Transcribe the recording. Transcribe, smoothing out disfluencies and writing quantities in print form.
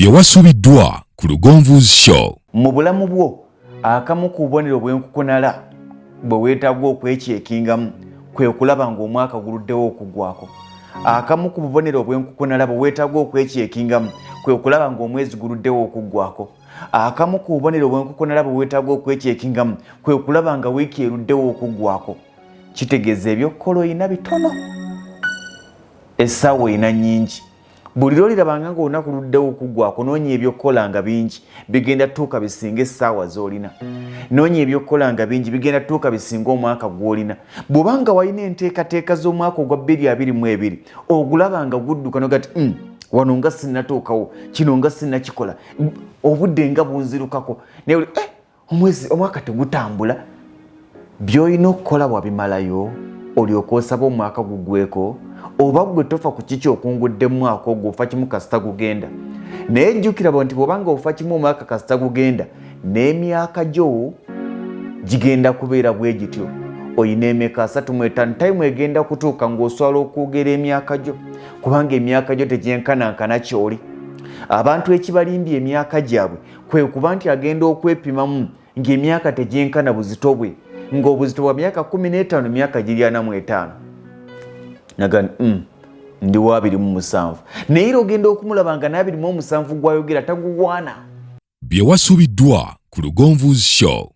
bye wasubiddwa ku Lugonvuzi Show. Mu bulamu bwo akamu ku bubonero bw'enkukunala bwe weetaaga okwekyekingamu kwe kulaba ng'omwaka guluddewo okuggwako. Akamu ku bubonero bw'enkukunala bwe weetaaga okwekyekingamu kwe kulaba ng'omwezi guluddewo okuggwako. Akamu ku bubonero bw'enkukunala bwe weetaaga okwekyekingamu kwe kulaba nga wiiki eruddewo okuggwako. Kitegeeza ebyokkola oyina bitono, essaawa oyina nnyingi. Buli lw'olirabanga ng'olunaku luddewo okuggwako noonya ebyokkola nga bingi bigenda tuuka bisinga essaawa z'olina. Noonya ebyokkola nga bingi bigenda tuuka bisinga omwaka gw'olina. Bw'obanga walina enteekateeka z'omwaka ogwa 2022 ogulaba nga gudduka n'ogati wano nga sinnatuukawo, kino nga sinnakikola, obudde nga bunzirukako, naye oli omwaka tegutambula. By'olina okukola wabimalayo olyoke osabe omwaka guggweko, oba gwe tofa ku kiki okungudde mu mwaka ogwo ofa kimu kasita gugenda. Naye jjukira nti bw'obanga ofa kimu omwaka kasita gugenda n'emyaka gyo gigenda kubeera bwe gityo. Oyina emyaka 35 time egenda kutuuka ng'oswala okwogera emyaka gyo, kubanga emyaka gyo tegyenkanankana ky'oli. Abantu ekibalimbye emyaka gyabwe kwe kuba nti agenda okwepimamu ng'emyaka tegyenkana buzito bwe, ng'obuzito bwa myaka 15 myaka giri 45. Nagani ndi wa 27 naye ogenda okumulaba nga na 27 gwayogera tagugwana. Bye wasubiddwa ku Lugonvuzi Show.